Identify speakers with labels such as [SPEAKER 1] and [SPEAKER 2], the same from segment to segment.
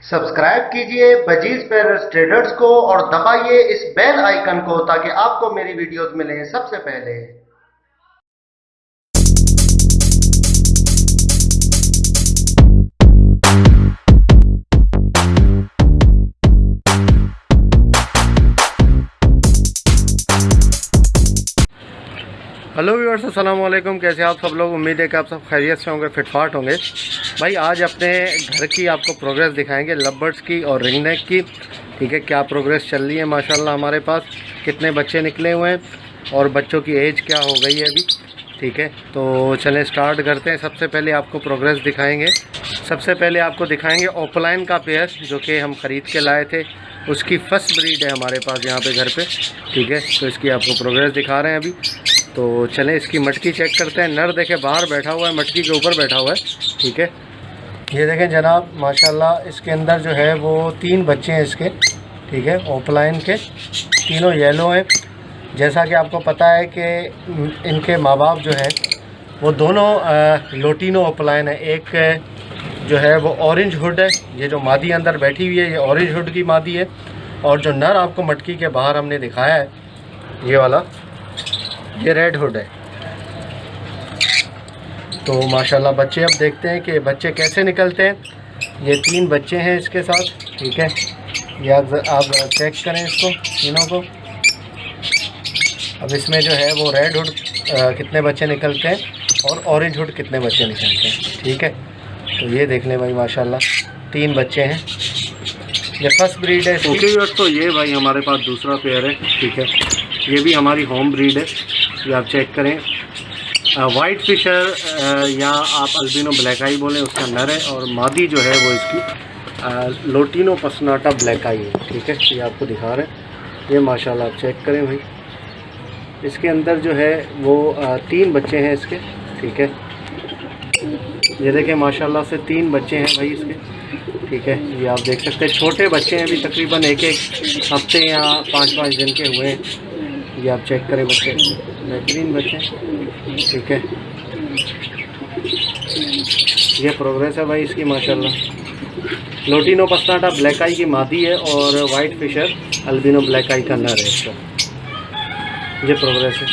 [SPEAKER 1] Subscribe कीजिए budgies parrots traders को और दबाइए इस बेल आइकन को ताकि आपको मेरी वीडियोस मिलें सबसे पहले। हेलो व्यूअर्स, अस्सलाम वालेकुम। कैसे आप सब लोग? उम्मीद है कि आप सब खैरियत से होंगे, फिटफाट होंगे। भाई आज अपने घर की आपको प्रोग्रेस दिखाएंगे, लव बर्ड्स की और रिंग नेक की। ठीक है, क्या प्रोग्रेस चल रही है माशाल्लाह हमारे पास, कितने बच्चे निकले हुए हैं और बच्चों की एज क्या हो गई है अभी। ठीक है, तो चलें स्टार्ट करते हैं। सबसे पहले आपको प्रोग्रेस दिखाएँगे। सबसे पहले आपको दिखाएँगे ओपलाइन का पेयर जो कि हम ख़रीद के लाए थे, उसकी फर्स्ट ब्रीड है हमारे पास यहाँ पे घर पे। ठीक है, तो इसकी आपको प्रोग्रेस दिखा रहे हैं अभी। तो चलें इसकी मटकी चेक करते हैं। नर देखें बाहर बैठा हुआ है, मटकी के ऊपर बैठा हुआ है। ठीक है, ये देखें जनाब, माशाल्लाह इसके अंदर जो है वो 3 बच्चे हैं इसके। ठीक है, ओपलाइन के, तीनों येलो हैं। जैसा कि आपको पता है कि इनके माँ बाप जो है वो दोनों लोटिनो ओपलाइन है। एक जो है वो ऑरेंज हुड है, ये जो मादी अंदर बैठी हुई है ये ऑरेंज हुड की मादी है। और जो नर आपको मटकी के बाहर हमने दिखाया है ये वाला, ये रेड हुड है। तो माशाल्लाह बच्चे अब देखते हैं कि बच्चे कैसे निकलते हैं। ये 3 बच्चे हैं इसके साथ। ठीक है, ये आप चेक करें इसको, तीनों को। अब इसमें जो है वो रेड हुड कितने बच्चे निकलते हैं और ऑरेंज हुड कितने बच्चे निकलते हैं। ठीक है, तो ये देख लें भाई, माशाल्लाह 3 बच्चे हैं। ये फर्स्ट ब्रीड है। ओके, तो ये भाई हमारे पास दूसरा पेयर है। ठीक है, ये भी हमारी होम ब्रीड है। ये आप चेक करें, वाइट फिशर या आप अल्बिनो ब्लैक आई बोलें, उसका नर है। और मादी जो है वो इसकी लोटिनो पसनाटा ब्लैक आई है। ठीक है, ये आपको दिखा रहे हैं। ये माशाल्लाह आप चेक करें भाई, इसके अंदर जो है वो 3 बच्चे हैं इसके। ठीक है, ये देखें माशाल्लाह से 3 बच्चे हैं भाई इसके। ठीक है, ये आप देख सकते हैं, छोटे बच्चे हैं अभी, तकरीबन एक हफ्ते या 5-5 दिन के हुए हैं। ये आप चेक करें, बच्चे बेहतरीन बच्चे। ठीक है, ये प्रोग्रेस है भाई इसकी माशाल्लाह। लोटिनो पसनाटा ब्लैक आई की मादी है और वाइट फिशर अल्बिनो ब्लैक आई का नर है इसका। ये प्रोग्रेस है।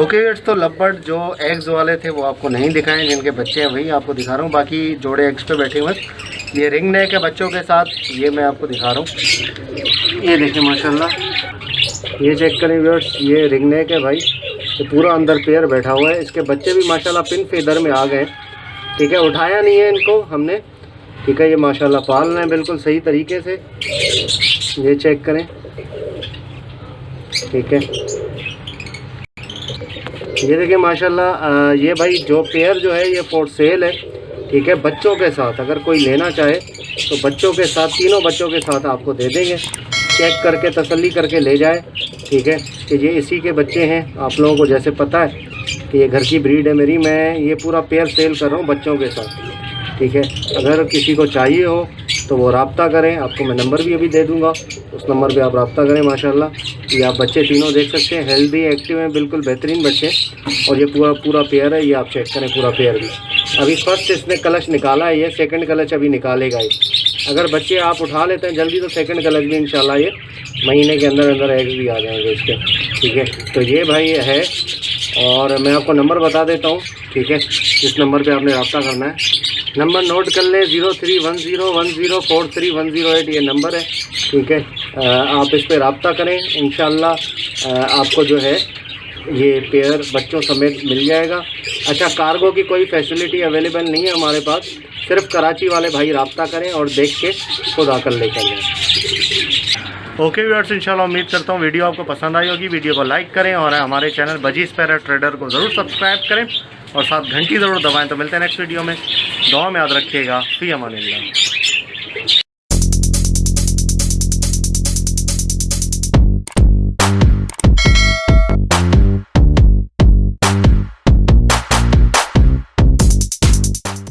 [SPEAKER 1] ओके, तो लव बर्ड जो एग्स वाले थे वो आपको नहीं दिखाएं, जिनके बच्चे हैं वही आपको दिखा रहा हूँ। बाकी जोड़े एग्स पे बैठे हुए हैं। ये रिंग नेक है बच्चों के साथ, ये मैं आपको दिखा रहा हूँ। ये देखें माशाल्लाह, ये चेक करें व्यूअर्स, ये रिंग नेक है भाई। ये पूरा अंदर पेयर बैठा हुआ है। इसके बच्चे भी माशाल्लाह पिन फेदर में आ गए। ठीक है, उठाया नहीं है इनको हमने। ठीक है, ये माशाल्लाह पाल रहे हैं बिल्कुल सही तरीके से। ये चेक करें। ठीक है, ये देखिए माशाल्लाह, ये भाई जो पेयर जो है ये फॉर सेल है। ठीक है, बच्चों के साथ अगर कोई लेना चाहे तो बच्चों के साथ, तीनों बच्चों के साथ आपको दे देंगे। चेक करके तसल्ली करके ले जाए। ठीक है, कि ये इसी के बच्चे हैं। आप लोगों को जैसे पता है कि ये घर की ब्रीड है मेरी, मैं ये पूरा पेयर सेल कर रहा हूँ बच्चों के साथ। ठीक है, अगर किसी को चाहिए हो तो वो रब्ता करें, आपको मैं नंबर भी अभी दे दूँगा, उस नंबर पे आप रब्ता करें। माशाल्लाह ये आप बच्चे तीनों देख सकते हैं, हेल्दी एक्टिव हैं, बिल्कुल बेहतरीन बच्चे। और ये पूरा पेयर है, ये आप चेक करें पूरा पेयर भी। अभी फर्स्ट इसने कलच निकाला है, ये सेकंड कलच अभी निकालेगा ये। अगर बच्चे आप उठा लेते हैं जल्दी तो सेकंड कलच भी इंशाल्लाह ये महीने के अंदर अंदर एग्स भी आ जाएंगे इसके। ठीक है, तो ये भाई है। और मैं आपको नंबर बता देता हूँ। ठीक है, इस नंबर पे आपने रब्ता करना है। नंबर नोट कर लें, 0310104318 ये नंबर है। ठीक है, आप इस पर रब्ता करें, इंशाल्लाह आपको जो है ये पेयर बच्चों समेत मिल जाएगा। अच्छा, कार्गो की कोई फैसिलिटी अवेलेबल नहीं है हमारे पास, सिर्फ कराची वाले भाई रब्ता करें और देख के खुद आकर लेकर जाएँ। ओके व्यूअर्स, इंशाल्लाह उम्मीद करता हूँ वीडियो आपको पसंद आई होगी। वीडियो को लाइक करें और हमारे चैनल बजीज पैरेट ट्रेडर को ज़रूर सब्सक्राइब करें और साथ घंटी ज़रूर दबाएं। तो मिलते हैं नेक्स्ट वीडियो में। दुआ में याद रखिएगा। फ़ी अमानिल्लाह।